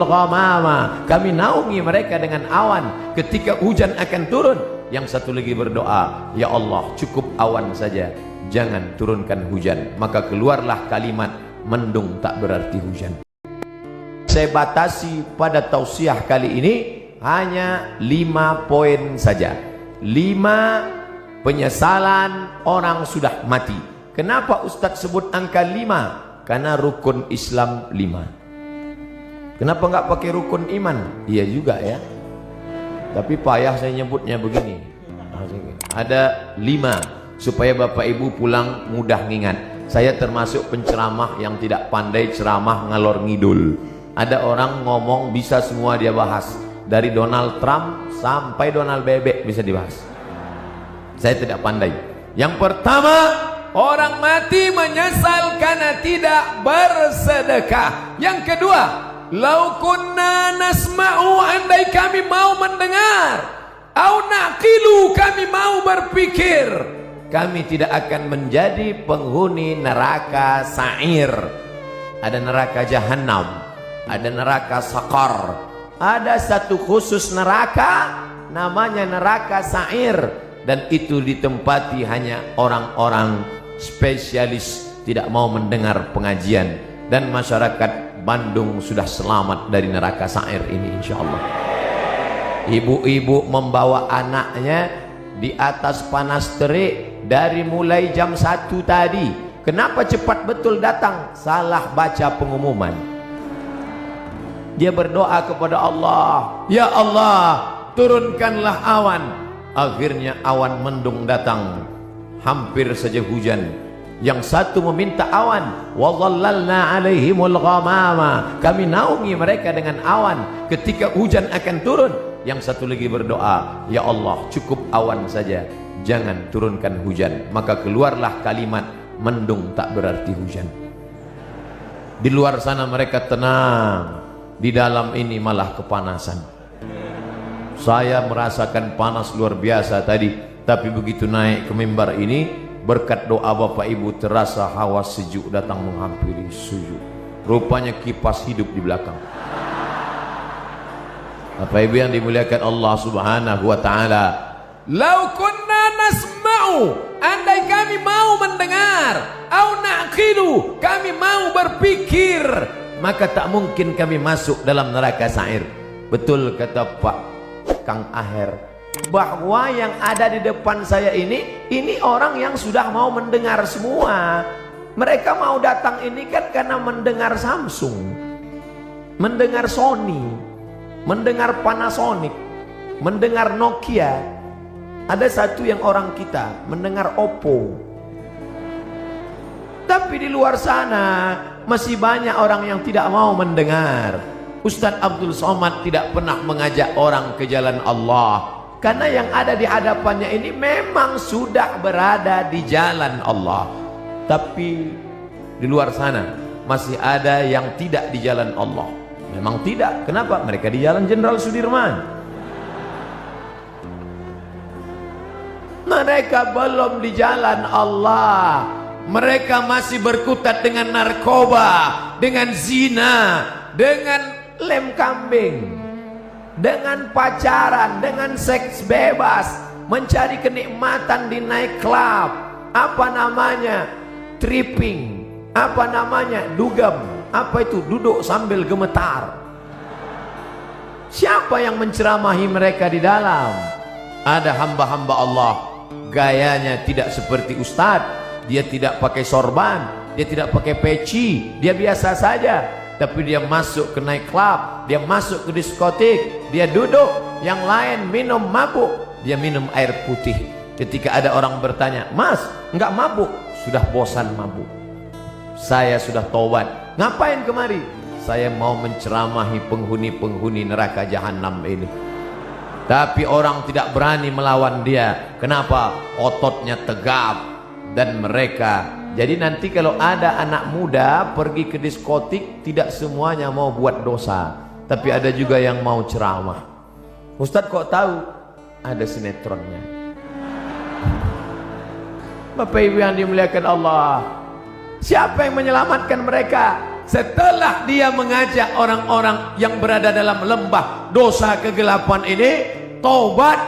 Ghamama, kami naungi mereka dengan awan ketika hujan akan turun. Yang satu lagi berdoa, ya Allah cukup awan saja, jangan turunkan hujan. Maka keluarlah kalimat, mendung tak berarti hujan. Saya batasi pada tausiah kali ini hanya 5 poin saja. 5 penyesalan orang sudah mati. Kenapa Ustadz sebut angka 5? Karena rukun Islam 5. Kenapa nggak pakai rukun iman? Iya juga ya. Tapi payah saya nyebutnya begini. Ada 5 supaya Bapak Ibu pulang mudah ngingat. Saya termasuk penceramah yang tidak pandai ceramah ngalor ngidul. Ada orang ngomong bisa semua dia bahas. Dari Donald Trump sampai Donald Bebek bisa dibahas. Saya tidak pandai. Yang pertama, orang mati menyesal karena tidak bersedekah. Yang kedua, lau kunna nasma'u, andai kami mau mendengar, au naqilu, kami mau berpikir, kami tidak akan menjadi penghuni neraka sa'ir. Ada neraka jahanam, ada neraka sakar, ada satu khusus neraka namanya neraka sa'ir, dan itu ditempati hanya orang-orang spesialis tidak mau mendengar pengajian. Dan masyarakat Bandung sudah selamat dari neraka sa'ir ini insyaallah. Ibu-ibu membawa anaknya di atas panas terik dari mulai jam 1 tadi. Kenapa cepat betul datang? Salah baca pengumuman. Dia berdoa kepada Allah, ya Allah turunkanlah awan. Akhirnya awan mendung datang, hampir saja hujan. Yang satu meminta awan, wa dhallalna alaihimul ghamama, kami naungi mereka dengan awan ketika hujan akan turun. Yang satu lagi berdoa, ya Allah cukup awan saja, jangan turunkan hujan. Maka keluarlah kalimat, mendung tak berarti hujan. Di luar sana mereka tenang, di dalam ini malah kepanasan. Saya merasakan panas luar biasa tadi, tapi begitu naik ke mimbar ini, berkat doa Bapak Ibu terasa hawa sejuk datang menghampiri sujud. Rupanya kipas hidup di belakang. Bapak Ibu yang dimuliakan Allah Subhanahu wa taala, lau kunna nasma'u, andai kami mau mendengar, au naqilu, kami mau berpikir, maka tak mungkin kami masuk dalam neraka sa'ir. Betul kata Pak Kang Aher, bahwa yang ada di depan saya ini orang yang sudah mau mendengar semua. Mereka mau datang ini kan karena mendengar Samsung, mendengar Sony, mendengar Panasonic, mendengar Nokia. Ada satu yang orang kita mendengar Oppo. Tapi di luar sana masih banyak orang yang tidak mau mendengar. Ustadz Abdul Somad tidak pernah mengajak orang ke jalan Allah, karena yang ada di hadapannya ini memang sudah berada di jalan Allah. Tapi di luar sana masih ada yang tidak di jalan Allah. Memang tidak. Kenapa? Mereka di jalan Jenderal Sudirman. Mereka belum di jalan Allah. Mereka masih berkutat dengan narkoba, dengan zina, dengan lem kambing, dengan pacaran, dengan seks bebas, mencari kenikmatan di night club, apa namanya, tripping, apa namanya, dugem, apa itu, duduk sambil gemetar. Siapa yang menceramahi mereka di dalam? Ada hamba-hamba Allah, gayanya tidak seperti ustadz, dia tidak pakai sorban, dia tidak pakai peci, dia biasa saja. Tapi dia masuk ke night club, dia masuk ke diskotik, dia duduk, yang lain minum mabuk, dia minum air putih. Ketika ada orang bertanya, mas nggak mabuk? Sudah bosan mabuk, saya sudah tobat. Ngapain kemari? Saya mau menceramahi penghuni-penghuni neraka jahanam ini. Tapi orang tidak berani melawan dia. Kenapa? Ototnya tegap. Dan mereka, jadi nanti kalau ada anak muda pergi ke diskotik, tidak semuanya mau buat dosa, tapi ada juga yang mau ceramah. Ustadz kok tahu? Ada sinetronnya. Bapak Ibu yang dimuliakan Allah, siapa yang menyelamatkan mereka? setelah dia mengajak orang-orang yang berada dalam lembah dosa kegelapan ini taubat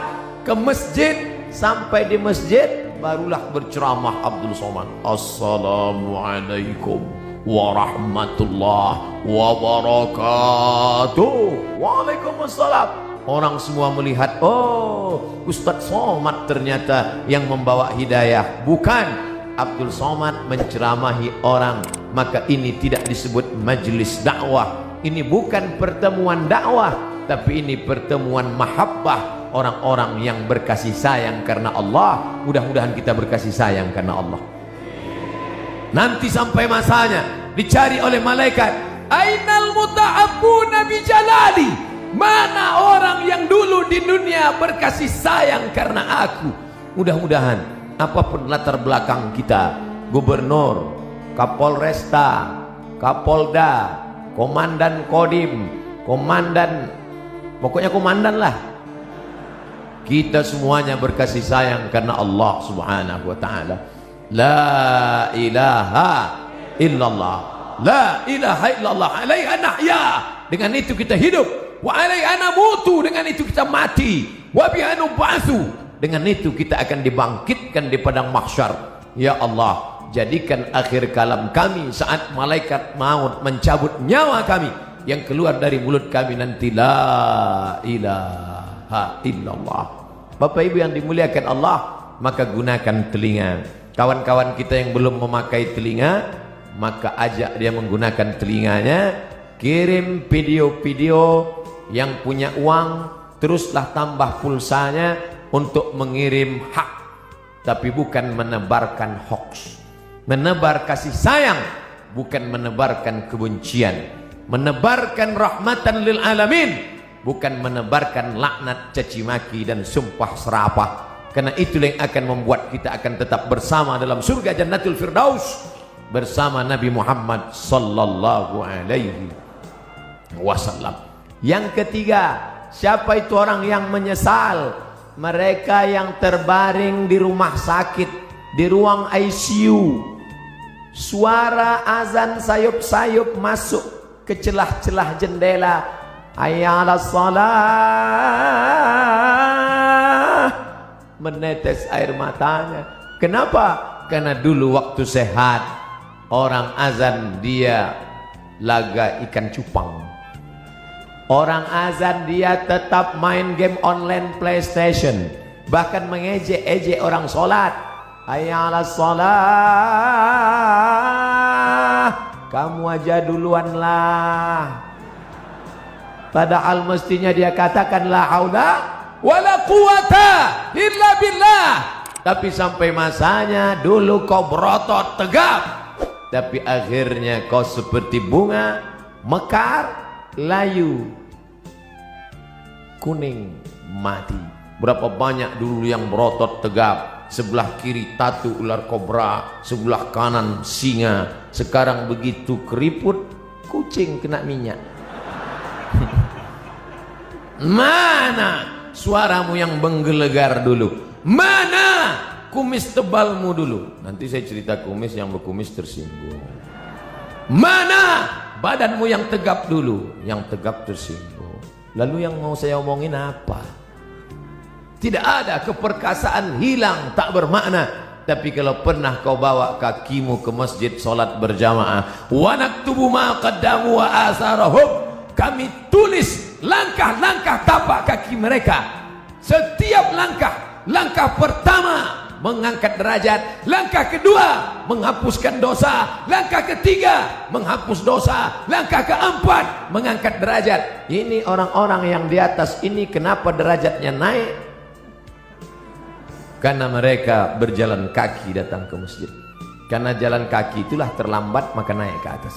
ke masjid, sampai di masjid barulah berceramah Abdul Somad. Assalamualaikum warahmatullahi wabarakatuh. Waalaikumsalam. Orang semua melihat, oh, Ustadz Somad ternyata yang membawa hidayah. Bukan, Abdul Somad menceramahi orang. Maka ini tidak disebut majelis dakwah. Ini bukan pertemuan dakwah, tapi ini pertemuan mahabbah, orang-orang yang berkasih sayang karena Allah. Mudah-mudahan kita berkasih sayang karena Allah. Nanti sampai masanya dicari oleh malaikat, ainal muta'abbuna bi jalali, mana orang yang dulu di dunia berkasih sayang karena aku. Mudah-mudahan apapun latar belakang kita, gubernur, kapolresta, kapolda, komandan kodim, komandan, pokoknya komandan lah, kita semuanya berkasih sayang karena Allah subhanahu wa ta'ala. La ilaha illallah, la ilaha illallah, alaiha nahya, dengan itu kita hidup, wa alaiha namutu, dengan itu kita mati, wa biha nub'atsu, dengan itu kita akan dibangkitkan di padang mahsyar. Ya Allah, jadikan akhir kalam kami saat malaikat maut mencabut nyawa kami, yang keluar dari mulut kami nanti la ilaha illallah. Bapak Ibu yang dimuliakan Allah, maka gunakan telinga. Kawan-kawan kita yang belum memakai telinga, maka ajak dia menggunakan telinganya. Kirim video-video, yang punya uang teruslah tambah pulsanya untuk mengirim hak, tapi bukan menebarkan hoax. Menebar kasih sayang, bukan menebarkan kebencian. Menebarkan rahmatan lil alamin, bukan menebarkan laknat, caci maki dan sumpah serapah. Karena itulah yang akan membuat kita akan tetap bersama dalam surga Jannatul Firdaus bersama Nabi Muhammad sallallahu alaihi wasallam. Yang ketiga, siapa itu orang yang menyesal? Mereka yang terbaring di rumah sakit, di ruang ICU. Suara azan sayup-sayup masuk ke celah-celah jendela. Hayya 'alas shalah. Menetes air matanya. Kenapa? Karena dulu waktu sehat orang azan dia laga ikan cupang. Orang azan dia tetap main game online PlayStation, bahkan mengejek-ejek orang sholat. Hayya 'alas shalah, kamu aja duluan lah. Padahal mestinya dia katakan la haula wala quwata illa billah. Tapi sampai masanya dulu kau berotot tegap, tapi akhirnya kau seperti bunga mekar, layu, kuning, mati. Berapa banyak dulu yang berotot tegap, sebelah kiri tatu ular kobra, sebelah kanan singa. Sekarang begitu keriput, kucing kena minyak. Mana suaramu yang menggelegar dulu? Mana kumis tebalmu dulu? Nanti saya cerita kumis, yang berkumis tersinggung. Mana badanmu yang tegap dulu? Yang tegap tersinggung. Lalu yang mau saya omongin apa? Tidak ada, keperkasaan hilang, tak bermakna. Tapi kalau pernah kau bawa kakimu ke masjid solat berjamaah, wa naktubu ma qaddamu wa asarahum, kami tulis langkah-langkah tapak kaki mereka. Setiap langkah pertama mengangkat derajat, langkah kedua menghapuskan dosa, langkah ketiga menghapus dosa, langkah keempat mengangkat derajat. Ini orang-orang yang di atas ini kenapa derajatnya naik? Karena mereka berjalan kaki datang ke masjid. Karena jalan kaki itulah terlambat, maka naik ke atas.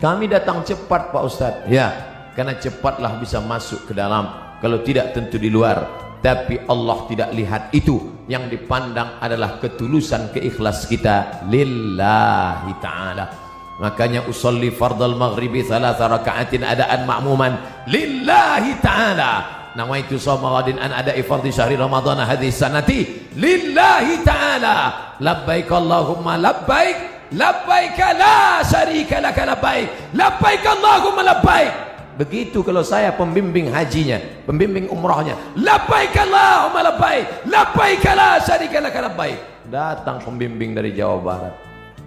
Kami datang cepat Pak Ustadz. Ya, karena cepatlah bisa masuk ke dalam. Kalau tidak tentu di luar. Tapi Allah tidak lihat itu. Yang dipandang adalah ketulusan, keikhlas kita lillahi ta'ala. Makanya usolli fardal maghribi 3 raka'atin adaan ma'muman lillahi ta'ala. Nawaitu shawma ghadin an ada'i fardhi syahri ramadhana hadhihi sanati lillahi ta'ala. Labbaik Allahumma labbaik labbaik la syarika lak labbaik, labbaik Allahumma labbaik. Begitu kalau saya pembimbing hajinya, pembimbing umrahnya, labbaik Allahumma labbaik, labbaik la syarika lak labbaik. Datang pembimbing dari Jawa Barat,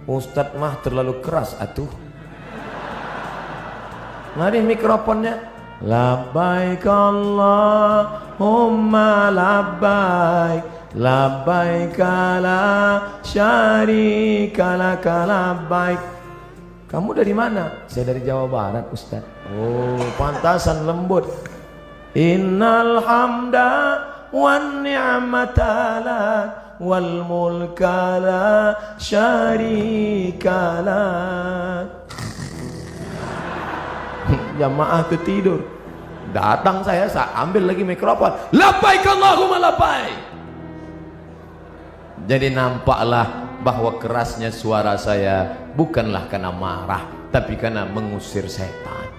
Ustadz mah terlalu keras atuh. Mari mikrofonnya, labbaik Allahumma labbaik, labbaik la syarika lak labbaik. Kamu dari mana? Saya dari Jawa Barat, Ustaz. Oh, pantasan lembut. Innal hamda wan ni'mata lak wal mulka la syarika lak. Jamaah tertidur. Datang saya ambil lagi mikrofon. Labbaik Allahumma labbaik. Jadi nampaklah bahwa kerasnya suara saya bukanlah karena marah, tapi karena mengusir setan.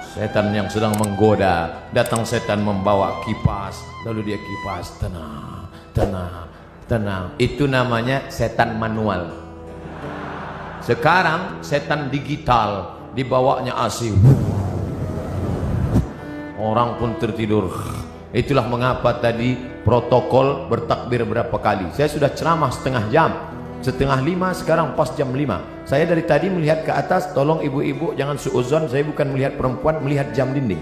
Setan yang sedang menggoda. Datang setan membawa kipas, lalu dia kipas, tenang, tenang, tenang. Itu namanya setan manual. Sekarang setan digital, dibawanya AC. Orang pun tertidur. Itulah mengapa tadi protokol bertakbir berapa kali. Saya sudah ceramah setengah jam, setengah 5, sekarang pas jam 5. Saya dari tadi melihat ke atas. Tolong ibu-ibu jangan suuzon, saya bukan melihat perempuan, melihat jam dinding.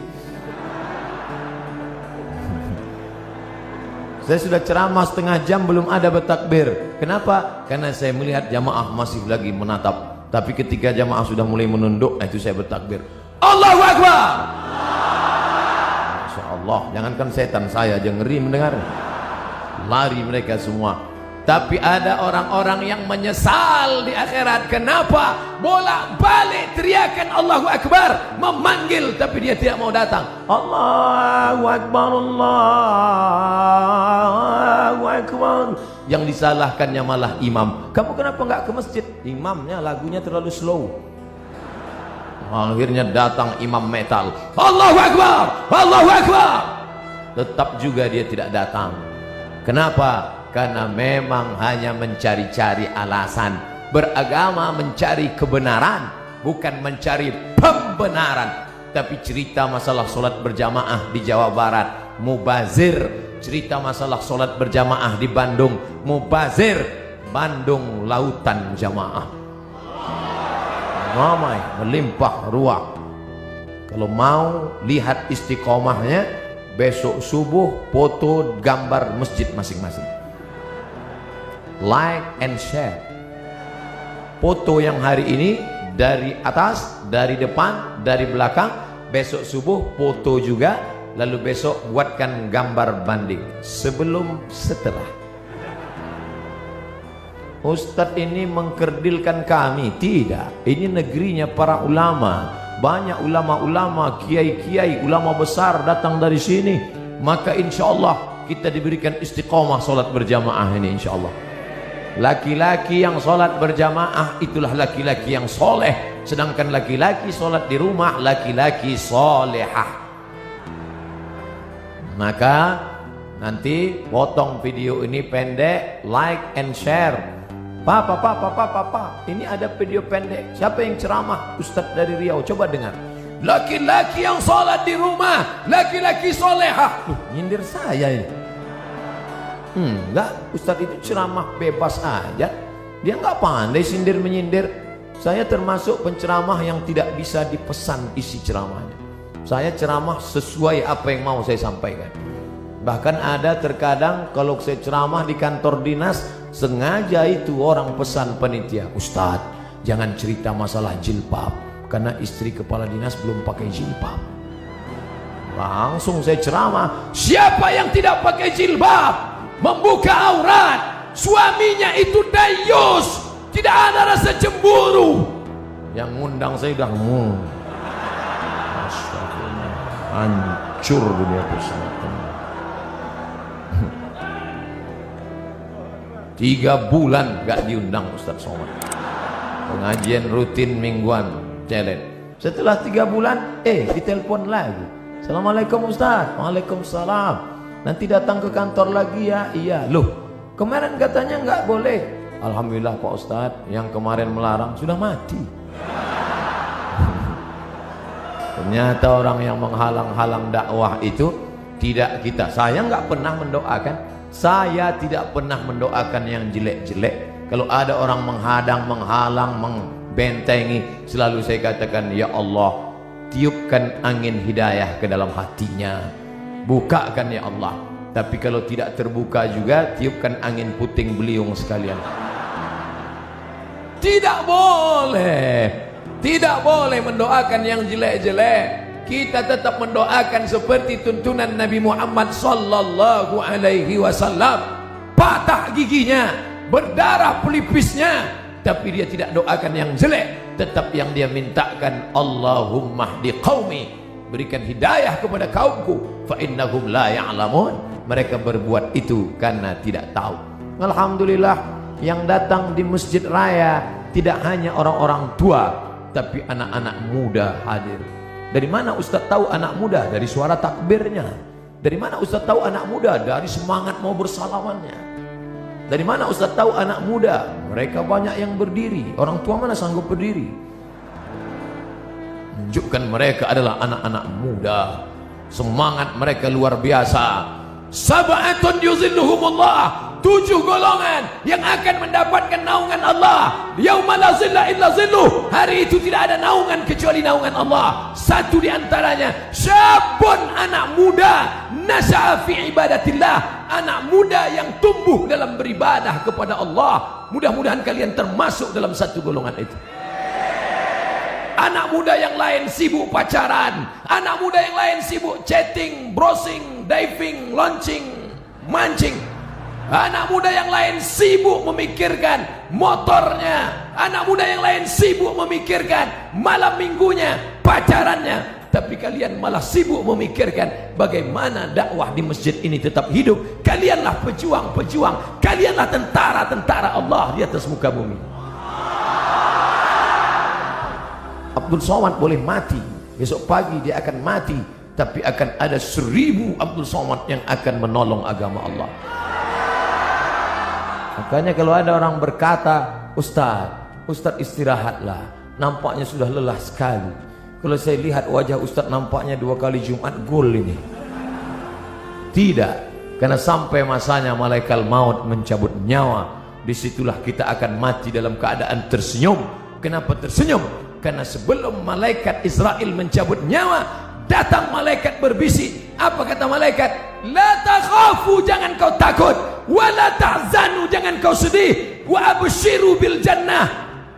Saya sudah ceramah setengah jam belum ada bertakbir. Kenapa? Karena saya melihat jamaah masih lagi menatap. Tapi ketika jamaah sudah mulai menunduk, itu saya bertakbir. Allahu Akbar. Masya Allah, jangankan setan, saya aja ngeri mendengar. Lari mereka semua. Tapi ada orang-orang yang menyesal di akhirat. Kenapa? Bolak-balik teriakan Allahu Akbar, memanggil, tapi dia tidak mau datang. Allahu Akbar, Allahu Akbar. Yang disalahkannya malah imam. Kamu kenapa nggak ke masjid? Imamnya lagunya terlalu slow. Akhirnya datang imam metal. Allahu Akbar, Allahu Akbar. Tetap juga dia tidak datang. Kenapa? Karena memang hanya mencari-cari alasan. Beragama mencari kebenaran, bukan mencari pembenaran. Tapi cerita masalah solat berjamaah di Jawa Barat, mubazir. Cerita masalah solat berjamaah di Bandung, mubazir. Bandung lautan jamaah, ramai, melimpah ruah. Kalau mau lihat istiqomahnya, besok subuh foto gambar masjid masing-masing. Like and share. Foto yang hari ini dari atas, dari depan, dari belakang. Besok subuh foto juga. Lalu besok buatkan gambar banding sebelum setelah. Ustadz ini mengkerdilkan kami. Tidak, ini negerinya para ulama. Banyak ulama-ulama, kiai-kiai, ulama besar datang dari sini. Maka insya Allah kita diberikan istiqomah solat berjamaah ini insya Allah. Laki-laki yang solat berjamaah itulah laki-laki yang soleh. Sedangkan laki-laki solat di rumah, laki-laki solehah. Maka nanti potong video ini pendek, like and share. Papa, ini ada video pendek. Siapa yang ceramah? Ustadz dari Riau, coba dengar. Laki-laki yang sholat di rumah, laki-laki solehah. Nyindir saya ini. Enggak, Ustadz itu ceramah bebas aja. Dia enggak pandai sindir menyindir. Saya termasuk penceramah yang tidak bisa dipesan isi ceramahnya. Saya ceramah sesuai apa yang mau saya sampaikan. Bahkan ada terkadang kalau saya ceramah di kantor dinas, sengaja itu orang pesan panitia, Ustadz jangan cerita masalah jilbab, karena istri kepala dinas belum pakai jilbab. Langsung saya ceramah, siapa yang tidak pakai jilbab, membuka aurat, suaminya itu dayus, tidak ada rasa cemburu. Yang ngundang saya udah hancur dunia pesantren. 3 bulan gak diundang Ustadz Somad. Pengajian rutin mingguan, challenge. Setelah 3 bulan, ditelepon lagi. Assalamualaikum Ustadz. Waalaikumsalam. Nanti datang ke kantor lagi ya. Iya. Loh, kemarin katanya nggak boleh. Alhamdulillah Pak Ustadz, yang kemarin melarang sudah mati. Ternyata orang yang menghalang-halang dakwah itu tidak kita. Saya nggak pernah mendoakan. Saya tidak pernah mendoakan yang jelek-jelek. Kalau ada orang menghadang, menghalang, membentengi, selalu saya katakan, ya Allah, tiupkan angin hidayah ke dalam hatinya, bukakan ya Allah. Tapi kalau tidak terbuka juga, tiupkan angin puting beliung sekalian. Tidak boleh. Tidak boleh mendoakan yang jelek-jelek. Kita tetap mendoakan seperti tuntunan Nabi Muhammad sallallahu alaihi wasallam. Patah giginya, berdarah pelipisnya, tapi dia tidak doakan yang jelek. Tetap yang dia mintakan, Allahumma hdi qaumi, berikan hidayah kepada kaumku, fa innahum la ya'lamun. Mereka berbuat itu karena tidak tahu. Alhamdulillah, yang datang di Masjid Raya tidak hanya orang-orang tua, tapi anak-anak muda hadir. Dari mana Ustaz tahu anak muda? Dari suara takbirnya. Dari mana Ustaz tahu anak muda? Dari semangat mau bersalamannya. Dari mana Ustaz tahu anak muda? Mereka banyak yang berdiri. Orang tua mana sanggup berdiri? Menunjukkan mereka adalah anak-anak muda. Semangat mereka luar biasa. Sab'atun yuzilluhumullah, 7 golongan yang akan mendapatkan naungan Allah. Yauma la zilla illa zilluh, hari itu tidak ada naungan kecuali naungan Allah. Satu di antaranya, syabun, anak muda, nasha'a fi ibadatillah, anak muda yang tumbuh dalam beribadah kepada Allah. Mudah-mudahan kalian termasuk dalam satu golongan itu. Anak muda yang lain sibuk pacaran, anak muda yang lain sibuk chatting, browsing, diving, launching, mancing. Anak muda yang lain sibuk memikirkan motornya, anak muda yang lain sibuk memikirkan malam minggunya, pacarannya. Tapi kalian malah sibuk memikirkan bagaimana dakwah di masjid ini tetap hidup. Kalianlah pejuang-pejuang, kalianlah tentara-tentara Allah di atas muka bumi. Abdul Somad boleh mati, besok pagi dia akan mati, tapi akan ada 1000 Abdul Somad yang akan menolong agama Allah. Makanya kalau ada orang berkata, Ustaz istirahatlah, nampaknya sudah lelah sekali. Kalau saya lihat wajah Ustaz nampaknya 2 kali Jumat gol ini. Tidak, karena sampai masanya malaikat maut mencabut nyawa, disitulah kita akan mati dalam keadaan tersenyum. Kenapa tersenyum? Karena sebelum malaikat Israel mencabut nyawa, datang malaikat berbisik. Apa kata malaikat? La takhafu, jangan kau takut, wa la tahzanu, jangan kau sedih, wa abshiru bil jannah,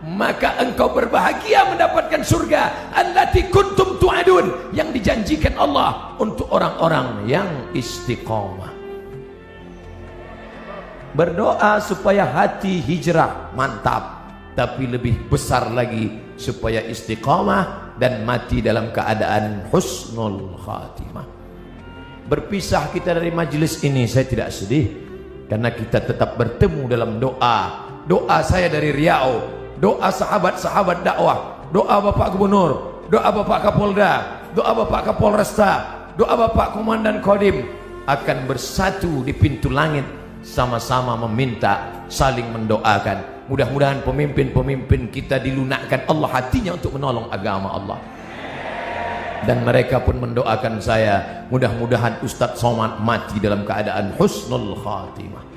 maka engkau berbahagia mendapatkan surga allati kuntum tu'adun, yang dijanjikan Allah untuk orang-orang yang istiqamah. Berdoa supaya hati hijrah, mantap. Tapi lebih besar lagi supaya istiqamah dan mati dalam keadaan husnul khatimah. Berpisah kita dari majelis ini saya tidak sedih, karena kita tetap bertemu dalam doa. Doa saya dari Riau, doa sahabat-sahabat dakwah, doa Bapak Gubernur, doa Bapak Kapolda, doa Bapak Kapolresta, doa Bapak Komandan Kodim akan bersatu di pintu langit, sama-sama meminta, saling mendoakan. Mudah-mudahan pemimpin-pemimpin kita dilunakkan Allah hatinya untuk menolong agama Allah. Dan mereka pun mendoakan saya, mudah-mudahan Ustadz Somad mati dalam keadaan husnul khatimah.